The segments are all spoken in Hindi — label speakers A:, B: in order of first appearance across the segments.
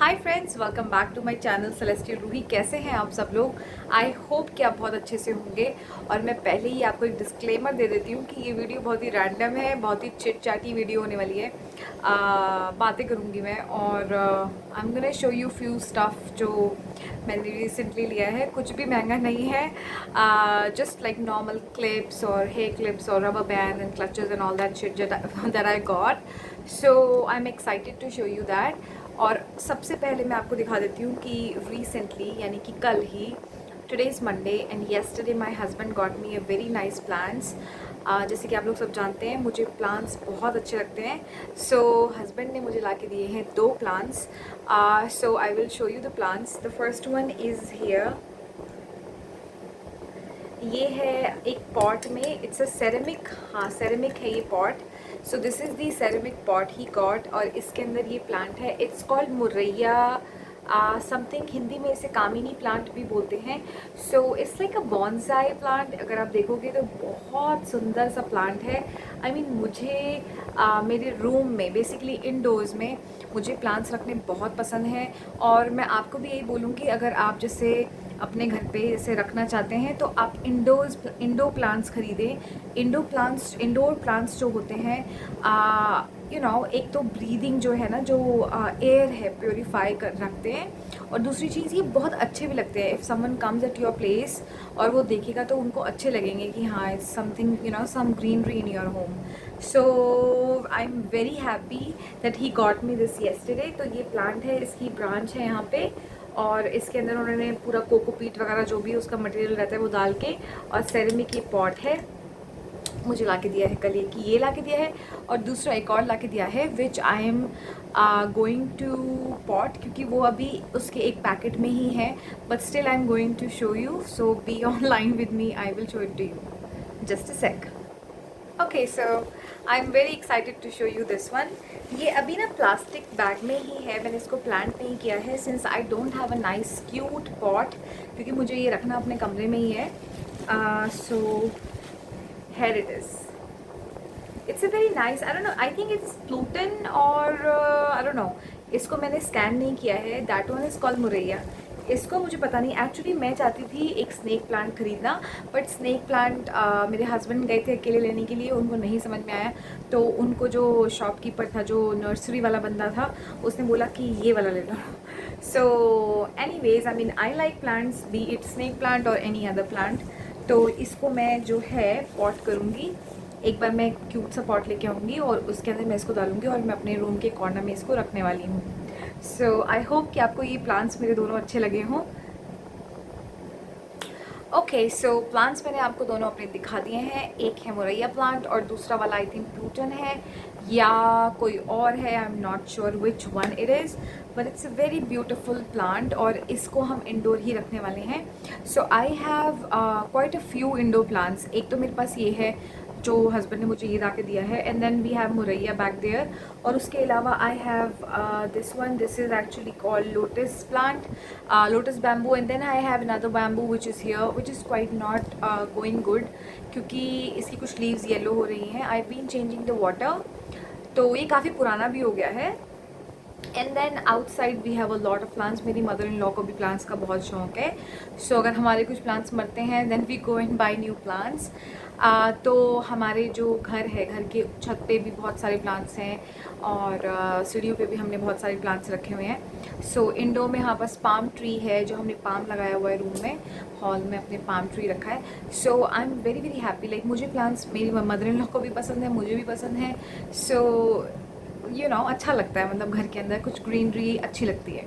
A: Hi friends, welcome back to my channel celestial Roohi. कैसे हैं आप सब लोग? आई होप कि आप बहुत अच्छे से होंगे। और मैं पहले ही आपको एक डिस्क्लेमर दे देती हूँ कि ये वीडियो बहुत ही रैंडम है, बहुत ही चिट चैटी वीडियो होने वाली है। बातें करूँगी मैं और आई am gonna show you few stuff जो मैंने रिसेंटली लिया है। कुछ भी महंगा नहीं है, जस्ट लाइक नॉर्मल क्लिप्स और हेयर क्लिप्स और rubber band and clutches and all that shit that I got. So I am excited to show you that. और सबसे पहले मैं आपको दिखा देती हूँ कि रिसेंटली यानी कि कल ही, today is Monday and yesterday my husband got me a very nice plans. जैसे कि आप लोग सब जानते हैं, मुझे प्लान्स बहुत अच्छे लगते हैं। सो हस्बैंड ने मुझे ला के दिए हैं 2 plans. So I will show you the plans. The first one is here. ये है एक पॉट में, इट्स अ सेरेमिक, हाँ सेरेमिक है ये pot. So this is the ceramic pot he got और इसके अंदर ये प्लांट है। इट्स कॉल्ड मुरैया समथिंग, हिंदी में इसे कामिनी प्लांट भी बोलते हैं। So it's like a bonsai plant. अगर आप देखोगे तो बहुत सुंदर सा प्लांट है। आई मीन मुझे मेरे रूम में, बेसिकली इंडोर्स में मुझे प्लांट्स रखने बहुत पसंद हैं। और मैं आपको भी यही बोलूँगी, अगर आप जैसे अपने घर पे इसे रखना चाहते हैं तो आप इंडोर प्लांट्स खरीदें। इंडोर प्लांट्स जो होते हैं, एक तो ब्रीदिंग जो है ना, जो एयर है प्योरीफाई कर रखते हैं। और दूसरी चीज़, ये बहुत अच्छे भी लगते हैं। If someone comes at your place और वो देखेगा तो उनको अच्छे लगेंगे कि हाँ, it's something, some greenery in your home. So I am very happy that he got me this yesterday. तो ये प्लांट है, इसकी ब्रांच है यहाँ पे और इसके अंदर उन्होंने पूरा कोकोपीट वगैरह जो भी उसका मटेरियल रहता है वो डाल के, और सेरेमिक ये पॉट है, मुझे ला के दिया है कल। ये ला के दिया है और दूसरा एक और ला के दिया है, which I am going to pot, क्योंकि वो अभी उसके एक पैकेट में ही है। But still I am going to show you, so be online with me, I will show it to you just a sec. Okay, so I am very excited to show you this one. ये अभी ना प्लास्टिक बैग में ही है, मैंने इसको प्लांट नहीं किया है since I don't have a nice cute pot, क्योंकि मुझे ये रखना अपने कमरे में ही है। सो here it is. It's a very nice, I don't know, I think it's Pluton or I don't know. इसको मैंने स्कैन नहीं किया है। दैट वन इज़ कॉल्ड मुरैया। इसको मुझे पता नहीं, एक्चुअली मैं चाहती थी एक स्नेक प्लांट खरीदना, बट स्नेक प्लांट मेरे हस्बैंड गए थे अकेले लेने के लिए, उनको नहीं समझ में आया। तो उनको जो शॉपकीपर था, जो नर्सरी वाला बंदा था, उसने बोला कि ये वाला ले लो। So anyways, I mean I like plants, be it snake plant और एनी अदर प्लांट। तो इसको मैं जो है पॉट करूँगी। एक बार मैं क्यूट सा पॉट लेके आऊँगी और उसके अंदर मैं इसको डालूँगी और मैं अपने रूम के कॉर्नर में इसको रखने वाली हूँ। सो आई होप कि आपको ये प्लांट्स मेरे दोनों अच्छे लगे हों। ओके, सो प्लांट्स मैंने आपको दोनों अपने दिखा दिए हैं। एक है मुरैया प्लांट और दूसरा वाला आई थिंक प्लूटन है या कोई और है, I am not sure which one it is, but it's a very beautiful plant और इसको हम इंडोर ही रखने वाले हैं। So I have quite a few indoor plants. एक तो मेरे पास ये है जो हस्बैंड ने मुझे ये ला के दिया है, and then we have murraya back there. और उसके अलावा I have this one, this is actually called lotus plant, lotus bamboo, and then I have another bamboo which is here, which is quite not going good, क्योंकि इसकी कुछ लीव्स येलो हो रही हैं। I been changing the water, तो ये काफ़ी पुराना भी हो गया है। And then outside we have a lot of plants. मेरी मदर इन लॉ को भी प्लांट्स का बहुत शौक है। सो अगर हमारे कुछ प्लांट्स मरते हैं then we go and buy new plants. तो हमारे जो घर है, घर के छत पे भी बहुत सारे प्लांट्स हैं और सीढ़ियों पे भी हमने बहुत सारे प्लांट्स रखे हुए हैं। सो इंडोर में हाँ बस पाम ट्री है, जो हमने पाम लगाया हुआ है रूम में, हॉल में अपने पाम ट्री रखा है। So I am very very happy, like मुझे प्लांट्स, मेरी मदर इन लॉ को भी पसंद है, मुझे भी पसंद है। सो अच्छा लगता है, मतलब घर के अंदर कुछ ग्रीनरी अच्छी लगती है।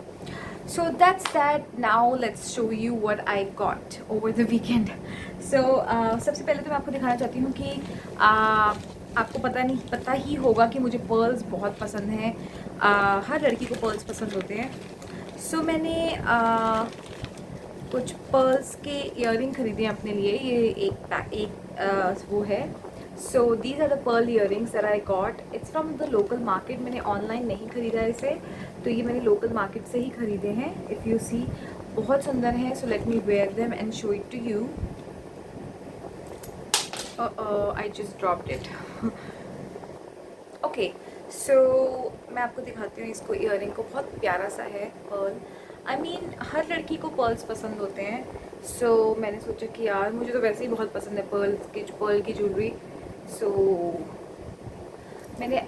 A: So that's that. Now let's show you what I got over the weekend. So सबसे पहले तो मैं आपको दिखाना चाहती हूँ कि आपको पता ही होगा कि मुझे पर्ल्स बहुत पसंद हैं। हर लड़की को पर्ल्स पसंद होते हैं। सो मैंने कुछ पर्ल्स के इयररिंग खरीदे हैं अपने लिए। ये एक वो है। So these are the pearl earrings that I got. It's from the local market, मैंने ऑनलाइन नहीं खरीदा है इसे, तो ये मैंने लोकल मार्केट से ही खरीदे हैं। इफ़ यू सी, बहुत सुंदर हैं। So let me wear them and show it to you. I just dropped it. Okay, मैं आपको दिखाती हूँ इसको, ईयरिंग को। बहुत प्यारा सा है पर्ल। आई मीन हर लड़की को पर्ल्स पसंद होते हैं। मैंने सोचा कि यार मुझे तो वैसे ही बहुत पसंद है पर्ल की ज्वेलरी। सो मैंने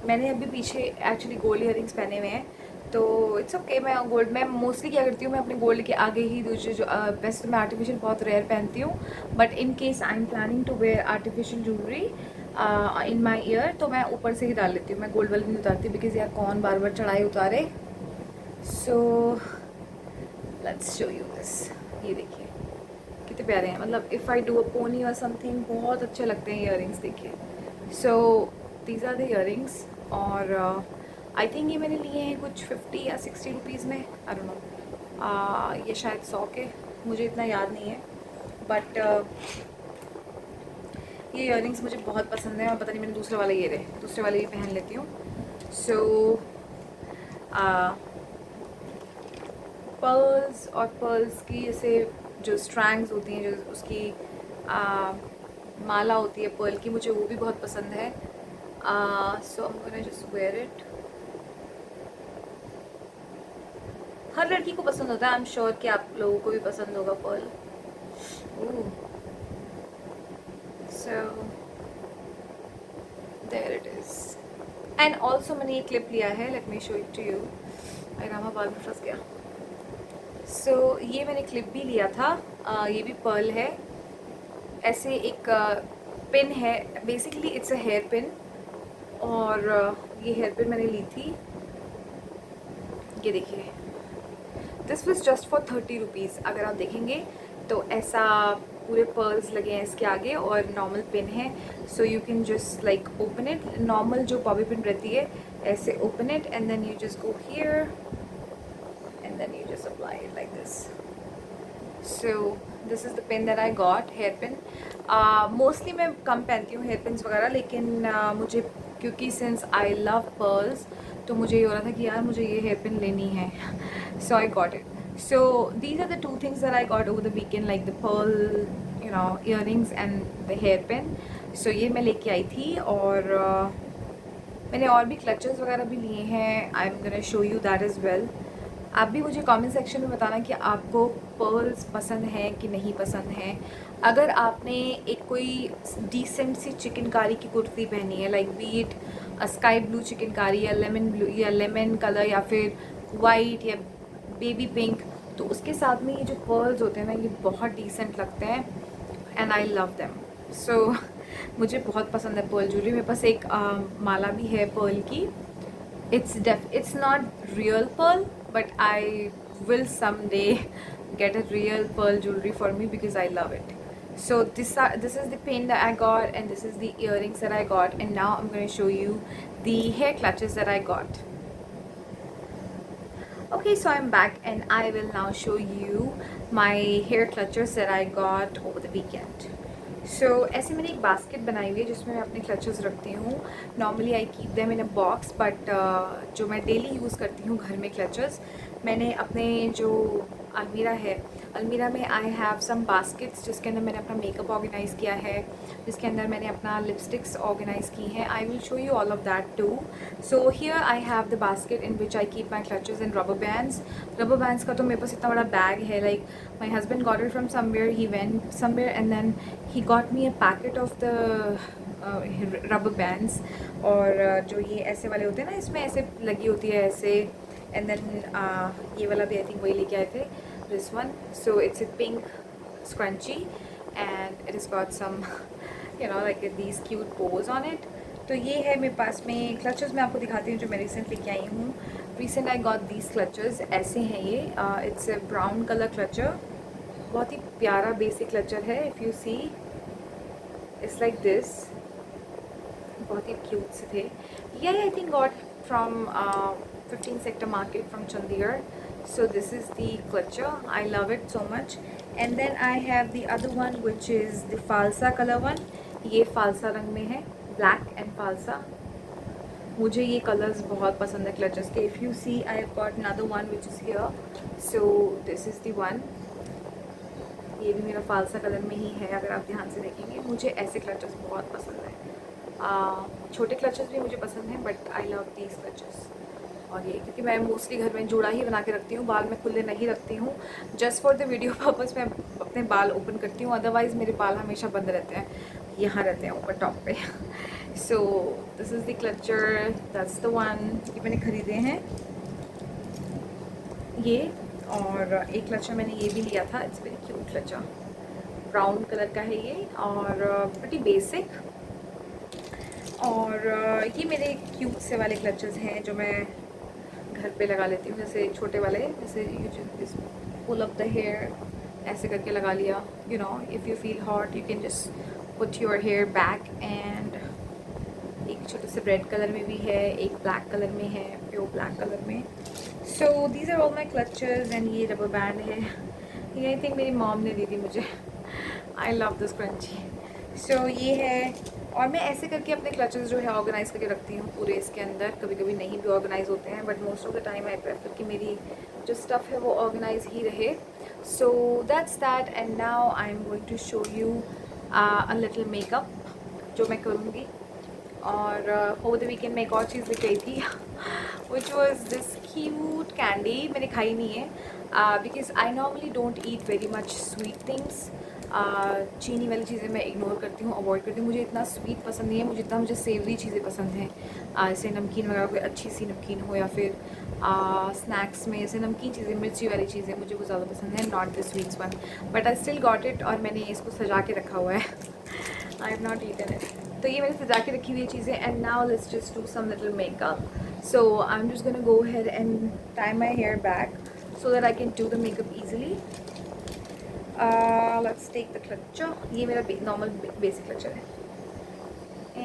A: मैंने अभी पीछे एक्चुअली गोल्ड ईयरिंग्स पहने हुए हैं, तो इट्स ओके। मैं मोस्टली क्या करती हूँ, मैं अपने गोल्ड के आगे ही दूसरे जो वैसे तो मैं आर्टिफिशियल बहुत रेयर पहनती हूँ, but in case I am planning to wear artificial jewellery in my ear, तो मैं ऊपर से ही डाल लेती हूँ। मैं गोल्ड वाली नहीं उतारती, बिकॉज यार कौन बार बार चढ़ाई उतारे। So let's show you this. ये देखिए कितने प्यारे हैं, मतलब if I do a pony और समथिंग बहुत अच्छे लगते हैं ईयरिंग्स। देखिए, so these are the earrings. और आई थिंक ये मैंने लिए हैं कुछ 50 या 60 रुपीज़ में, आई डोंट नो। ये शायद 100 के, मुझे इतना याद नहीं है, बट ये ईयरिंग्स मुझे बहुत पसंद है। और पता नहीं मैंने दूसरे वाले ये रहे, दूसरे वाले ये पहन लेती हूँ। सो पर्ल्स और पर्ल्स की जैसे जो स्ट्रैंग्स होती हैं, जो उसकी माला होती है पर्ल की, मुझे वो भी बहुत पसंद है। So I am gonna just wear it. हर लड़की को पसंद होता है, आई एम श्योर कि आप लोगों को भी पसंद होगा pearl. So there it is. And also मैंने ये क्लिप लिया है, let me show it to you. रामा बाल में फंस गया। ये मैंने क्लिप भी लिया था। ये भी पर्ल है। ऐसे एक पिन है, basically it's a hair pin. और ये हेयर पिन मैंने ली थी, ये देखिए। This was just for 30 rupees. अगर आप देखेंगे तो ऐसा पूरे पर्ल्स लगे हैं इसके आगे और नॉर्मल पिन है। So you can just like open it, normal जो बॉबी पिन रहती है, ऐसे open it and then you just go here and then you just apply it like this. So this is the pin that I got, hair pin. Mostly मैं कम पहनती हूँ हेयर पिन्स वगैरह, लेकिन मुझे क्योंकि सिंस आई लव पर्ल्स, तो मुझे ये हो रहा था कि यार मुझे ये हेयर पिन लेनी है। So I got it. So these are the two things that I got over the weekend, like the pearl, you know, earrings and the hairpin. So ये मैं लेके आई थी। और मैंने और भी क्लचेस वगैरह भी लिए हैं। आई am gonna show you that is well. आप भी मुझे कमेंट सेक्शन में बताना कि आपको पर्ल्स पसंद हैं कि नहीं पसंद हैं। अगर आपने एक कोई डिसेंट सी चिकनकारी की कुर्ती पहनी है, like B it sky blue chikankari या लेमन ब्लू या लेमन कलर या फिर वाइट या बेबी पिंक, तो उसके साथ में ये जो पर्ल्स होते हैं ना, ये बहुत डिसेंट लगते हैं एंड आई लव देम। सो मुझे बहुत पसंद है पर्ल ज्वेलरी। मेरे पास एक माला भी है पर्ल की। It's not real pearl, but I will someday get a real pearl jewelry for me because I love it. So this is the pin that I got, and this is the earrings that I got, and now I'm going to show you the hair clutches that I got. Okay, so I'm back and I will now show you my hair clutches that I got over the weekend. ऐसे मैंने एक बास्केट बनाई हुई है जिसमें मैं अपने क्लचेस रखती हूँ। Normally I keep them in a box, but जो मैं डेली यूज़ करती हूँ घर में क्लचेस, मैंने अपने जो अलमीरा है, अलमीरा में आई हैव सम बास्केट्स जिसके अंदर मैंने अपना मेकअप ऑर्गेनाइज़ किया है, जिसके अंदर मैंने अपना लिपस्टिक्स ऑर्गेनाइज़ की हैं। I will show you all of that too. So here I have the basket in which I keep my clutches and rubber bands. Rubber bands का तो मेरे पास इतना बड़ा बैग है, like my husband got it from somewhere, he went somewhere and then he got me a packet of the rubber bands. और जो ये ऐसे वाले होते हैं ना, इसमें ऐसे लगी होती है ऐसे, एंड देन ये वाला भी आई थिंक वही लेके आए थे, this one. So it's a pink scrunchie and it has got some you know like these cute bows on it. तो ये है मेरे पास में क्लचेस। मैं आपको दिखाती हूँ जो मैं रिसेंट लेके आई हूँ। Recent I got these clutches. ऐसे हैं ये, it's a brown colour clutcher, बहुत ही प्यारा बेसिक क्लचर है। If you see it's like this, बहुत ही क्यूट से थे ये। I think got from 15 sector market from Chandigarh. So this is the clutcher. I love it so much. And then I have the other one which is the falsa color one. ये falsa रंग में है, black and falsa. मुझे ये कलर्स बहुत पसंद है क्लचर्स के। If you see I have got another one which is here. So this is the one. ये भी मेरा falsa कलर में ही है। अगर आप ध्यान से देखेंगे, मुझे ऐसे क्लचर्स बहुत पसंद है। छोटे क्लचेस भी मुझे पसंद हैं, but I love these clutches. और ये क्योंकि मैं मोस्टली घर में जूड़ा ही बना के रखती हूँ, बाल मैं खुले नहीं रखती हूँ। Just for the video purpose मैं अपने बाल ओपन करती हूँ, अदरवाइज़ मेरे बाल हमेशा बंद रहते हैं, यहाँ रहते हैं ऊपर टॉप पे। So this is the clutcher, that's the one. ये मैंने ख़रीदे हैं ये। और एक क्लचर मैंने ये भी लिया था, it's very cute clutcher, brown colour का है ये और प्रीटी बेसिक। और ये मेरे क्यूट से वाले क्लचेस हैं जो मैं घर पे लगा लेती हूँ, जैसे छोटे वाले, जैसे you pull up the hair ऐसे करके लगा लिया, you know, if you feel hot you can just put your hair back. And एक छोटे से रेड कलर में भी है, एक ब्लैक कलर में है, प्योर ब्लैक कलर में। So these are all my clutches. And ये रबर बैंड है, ये आई थिंक मेरी मॉम ने दी थी मुझे। I love this crunchy. So ये है। और मैं ऐसे करके अपने क्लचेस जो है ऑर्गेनाइज़ करके रखती हूँ पूरे इसके अंदर। कभी कभी नहीं भी ऑर्गेनाइज होते हैं, but most of the time I prefer कि मेरी जो स्टफ़ है वो ऑर्गेनाइज ही रहे। So that's that. And now I am going to show you a little makeup जो मैं करूँगी। और ओवर द वीकेंड मैं एक और चीज़ लेके गई थी which was this cute candy. मैंने खाई नहीं है because I normally don't eat very much sweet things. चीनी वाली चीज़ें मैं इग्नोर करती हूँ, अवॉइड करती हूँ। मुझे इतना स्वीट पसंद नहीं है, मुझे सेवरी चीज़ें पसंद हैं। जैसे नमकीन वगैरह, कोई अच्छी सी नमकीन हो, या फिर स्नैक्स में जैसे नमकीन चीज़ें, मिर्ची वाली चीज़ें मुझे वो ज़्यादा पसंद है, not the sweets one. But I still got it और मैंने इसको सजा के रखा हुआ है। I have not eaten it. तो ये मैंने सजा के रखी हुई चीज़ें। And now let's just do some little makeup. So I am just gonna go ahead and tie my hair back so that I can do the makeup easily. Let's take the clutcher. ये मेरा नॉर्मल बेसिक क्लचर है।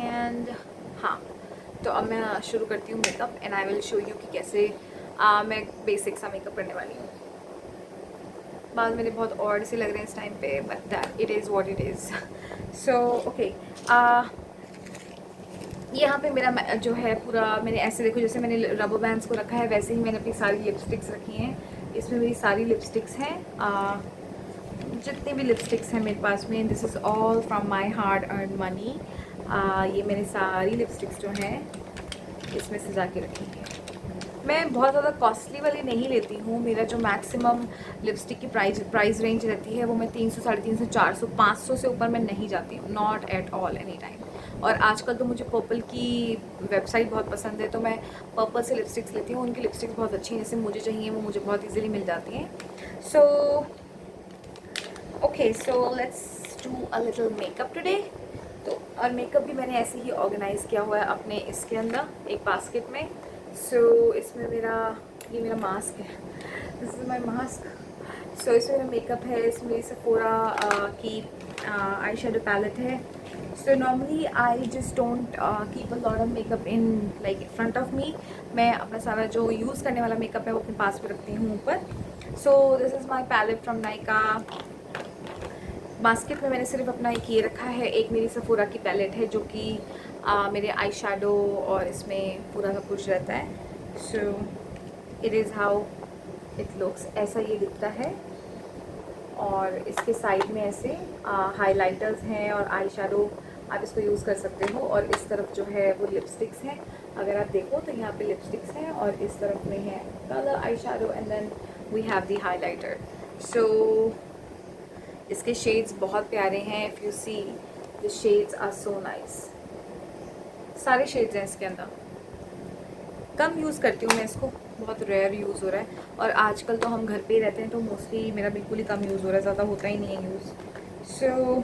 A: एंड हाँ, तो अब मैं शुरू करती हूँ makeup and I will show you कि कैसे मैं बेसिक सा मेकअप करने वाली हूँ। बाल मेरे बहुत ऑड से लग रहे हैं इस टाइम पे, but that it is what it is. So okay, यहाँ पे मेरा जो है पूरा, मैंने ऐसे देखो जैसे मैंने रबर बैंड्स को रखा है वैसे ही मैंने अपनी सारी लिपस्टिक्स रखी हैं। इसमें मेरी सारी लिपस्टिक्स हैं, जितनी भी लिपस्टिक्स हैं मेरे पास में। This is all from my hard earn money. ये मेरी सारी लिपस्टिक्स जो हैं इसमें सजा के रखी हैं। मैं बहुत ज़्यादा कॉस्टली वाली नहीं लेती हूँ। मेरा जो मैक्सिमम लिपस्टिक की प्राइस रेंज रहती है वो मैं 300, 350, 400, 500 से ऊपर मैं नहीं जाती हूँ, not at all any time. और आजकल तो मुझे पर्पल की वेबसाइट बहुत पसंद है, तो मैं पर्पल से लिपस्टिक्स लेती हूँ। उनकी लिपस्टिक्स बहुत अच्छी हैं, जैसे मुझे चाहिए वो मुझे बहुत ईजिली मिल जाती हैं। So okay, so let's do a little makeup today. तो और मेकअप भी मैंने ऐसे ही ऑर्गेनाइज़ किया हुआ है अपने इसके अंदर एक बास्केट में। सो इसमें ये मेरा मास्क है, दिस इज़ माई मास्क। सो इसमें मेरा मेकअप है, इसमें मेरी सेफोरा की आई शेडो पैलेट है। So normally I just don't keep a lot of makeup in like front of me. मैं अपना सारा जो यूज़ करने वाला मेकअप है वो अपने पास में रखती हूँ ऊपर। So this is my palette from Nykaa. Basket में मैंने सिर्फ अपना एक ये रखा है, एक मेरी सेफोरा की पैलेट है जो कि मेरे आई शेडो और इसमें पूरा सब कुछ रहता है। So it is how it looks, ऐसा ये दिखता है। और इसके साइड में ऐसे हाइलाइटर्स हैं और आई शेडो आप इसको यूज़ कर सकते हो। और इस तरफ जो है वो लिपस्टिक्स हैं, अगर आप देखो तो यहाँ पे लिपस्टिक्स हैं और इस तरफ में है colour eyeshadow and then we have the highlighter. So इसके शेड्स बहुत प्यारे हैं। If you see the shades are so nice, सारे शेड्स हैं इसके अंदर। कम यूज़ करती हूँ मैं इसको, बहुत रेयर यूज़ हो रहा है। और आजकल तो हम घर पे ही रहते हैं तो मोस्टली मेरा बिल्कुल ही कम यूज़ हो रहा है, ज़्यादा होता ही नहीं है use. So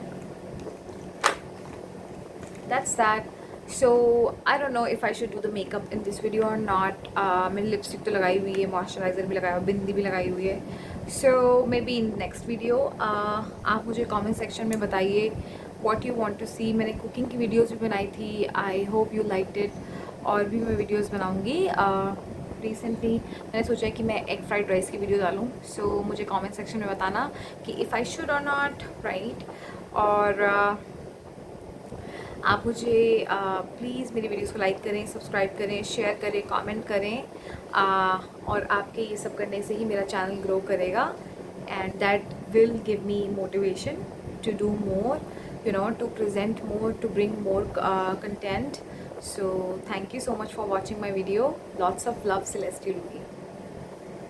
A: that's that. So I don't know if I should do the makeup in this video और नॉट। मैंने लिपस्टिक तो लगाई हुई है, मॉइस्चराइज़र भी लगाया हुआ, बिंदी भी लगाई हुई है। So maybe in next video आप मुझे कमेंट सेक्शन में बताइए what you want to see. मैंने कुकिंग की वीडियोस भी बनाई थी, I hope you liked it. और भी मैं वीडियोस बनाऊंगी। रिसेंटली मैंने सोचा है कि मैं एग फ्राइड राइस की वीडियो डालूँ। सो मुझे कमेंट सेक्शन में बताना कि इफ़ आई शुड और नॉट, राइट। और आप मुझे प्लीज़ मेरी वीडियोस को लाइक करें, सब्सक्राइब करें, शेयर करें, कमेंट करें। और आपके ये सब करने से ही मेरा चैनल ग्रो करेगा and that will give me motivation to do more. you know, to present more, to bring more content. So thank you so much for watching my video. Lots of love, Celestial Ruby.